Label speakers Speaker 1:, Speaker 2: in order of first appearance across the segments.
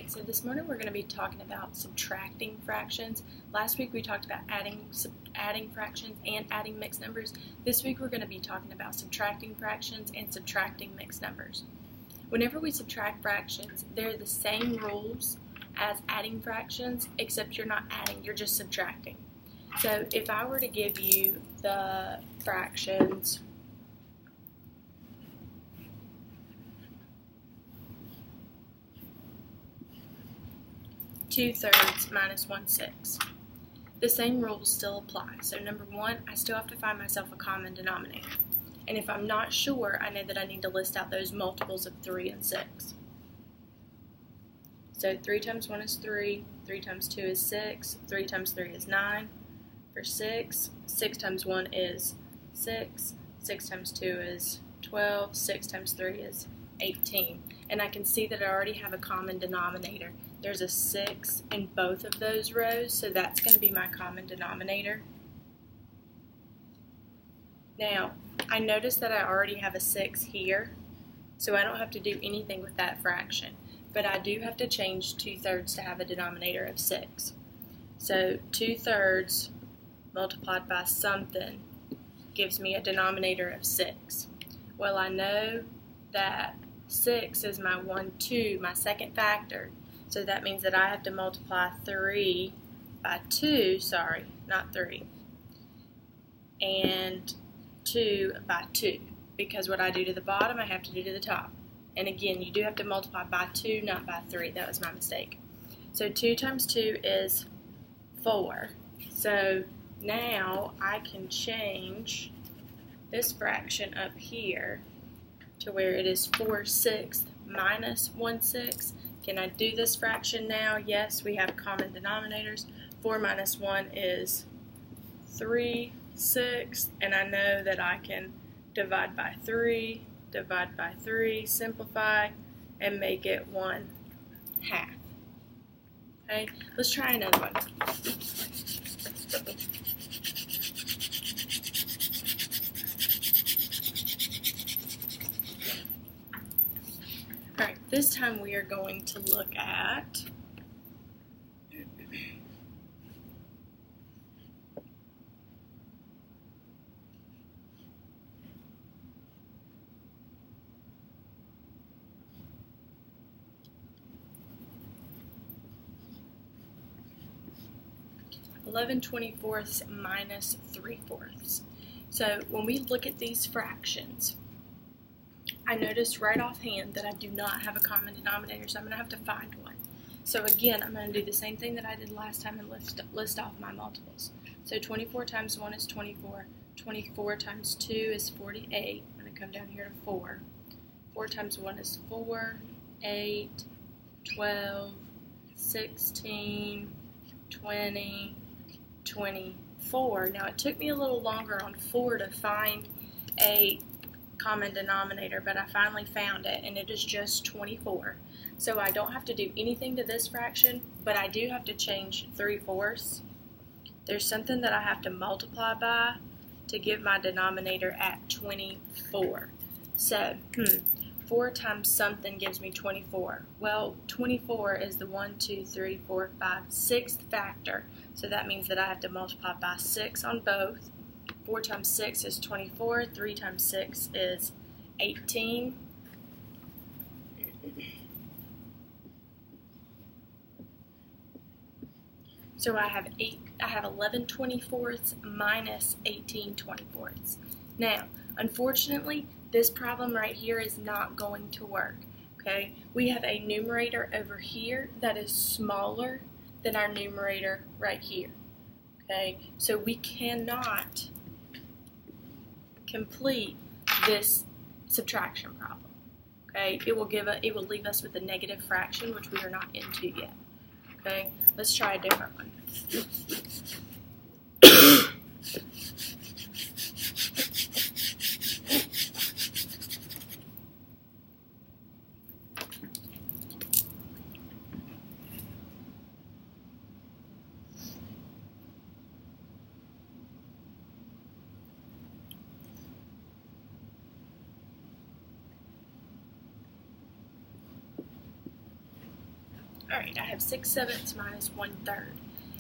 Speaker 1: Alright, so this morning we're going to be talking about subtracting fractions. Last week we talked about adding fractions and adding mixed numbers. This week we're going to be talking about subtracting fractions and subtracting mixed numbers. Whenever we subtract fractions, they're the same rules as adding fractions, except you're not adding, you're just subtracting. So if I were to give you the fractions 2/3 minus 1/6. The same rules still apply. So number one, I still have to find myself a common denominator. And if I'm not sure, I know that I need to list out those multiples of 3 and 6. So 3 times 1 is 3, 3 times 2 is 6, 3 times 3 is 9. For 6, 6 times 1 is 6, 6 times 2 is 12, 6 times 3 is 18. And I can see that I already have a common denominator. There's a 6 in both of those rows, so that's going to be my common denominator. Now, I notice that I already have a 6 here, so I don't have to do anything with that fraction. But I do have to change 2/3 to have a denominator of 6. So 2/3 multiplied by something gives me a denominator of 6. Well, I know that 6 is my 1, 2, my second factor. So that means that I have to multiply 3 by 2, sorry, not 3, and 2 by 2. Because what I do to the bottom, I have to do to the top. And again, you do have to multiply by 2, not by 3. That was my mistake. So 2 times 2 is 4. So now I can change this fraction up here to where it is 4/6 minus 1/6. Can I do this fraction now? Yes, we have common denominators. 4 minus 1 is 3/6, and I know that I can divide by 3, simplify, and make it 1/2. Okay, let's try another one. Alright, this time we are going to look at (11/24) minus 3/4. So when we look at these fractions, I noticed right offhand that I do not have a common denominator, so I'm going to have to find one. So again, I'm going to do the same thing that I did last time and list off my multiples. So 24 times 1 is 24. 24 times 2 is 48. I'm going to come down here to 4. 4 times 1 is 4, 8, 12, 16, 20, 24. Now it took me a little longer on 4 to find a common denominator, but I finally found it, and it is just 24. So I don't have to do anything to this fraction, but I do have to change 3/4. There's something that I have to multiply by to give my denominator at 24. So 4 times something gives me 24. Well, 24 is the 1, 2, 3, 4, 5, 6th factor, so that means that I have to multiply by 6 on both. 4 times 6 is 24, 3 times 6 is 18. So I have 11/24 minus 18/24. Now, unfortunately, this problem right here is not going to work. Okay? We have a numerator over here that is smaller than our numerator right here. Okay? So we cannot complete this subtraction problem. Okay, it will leave us with a negative fraction, which we are not into yet. Okay, let's try a different one. Alright, I have 6/7 minus 1/3.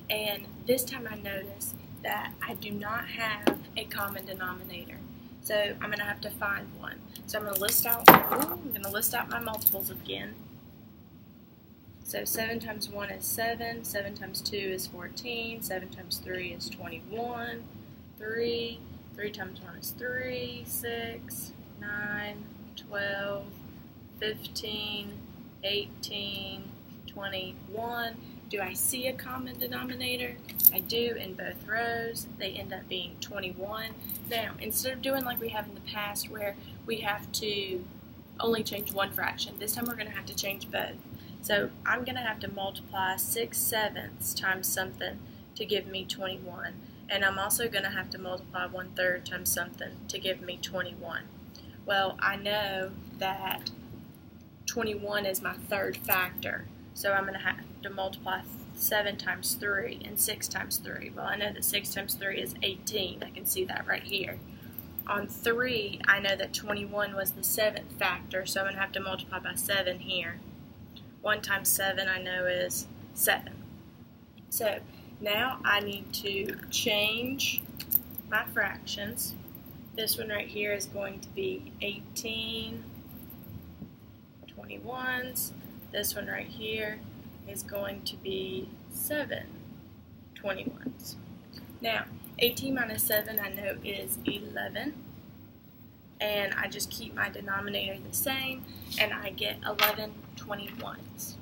Speaker 1: And this time I notice that I do not have a common denominator. So I'm going to have to find one. So I'm going to list out my multiples again. So 7 times 1 is 7, 7 times 2 is 14, 7 times 3 is 21, 3 times 1 is 3, 6, 9, 12, 15, 18, 21. Do I see a common denominator? I do in both rows. They end up being 21. Now, instead of doing like we have in the past where we have to only change one fraction, this time we're going to have to change both. So I'm going to have to multiply 6/7 times something to give me 21. And I'm also going to have to multiply 1/3 times something to give me 21. Well, I know that 21 is my third factor. So I'm going to have to multiply 7 times 3 and 6 times 3. Well, I know that 6 times 3 is 18. I can see that right here. On 3, I know that 21 was the 7th factor, so I'm going to have to multiply by 7 here. 1 times 7 I know is 7. So now I need to change my fractions. This one right here is going to be 18 21s. This one right here is going to be 7 21s. Now, 18 minus 7 I know is 11. And I just keep my denominator the same, and I get 11 21s.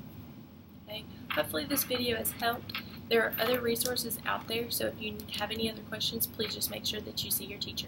Speaker 1: Okay? Hopefully this video has helped. There are other resources out there, so if you have any other questions, please just make sure that you see your teacher.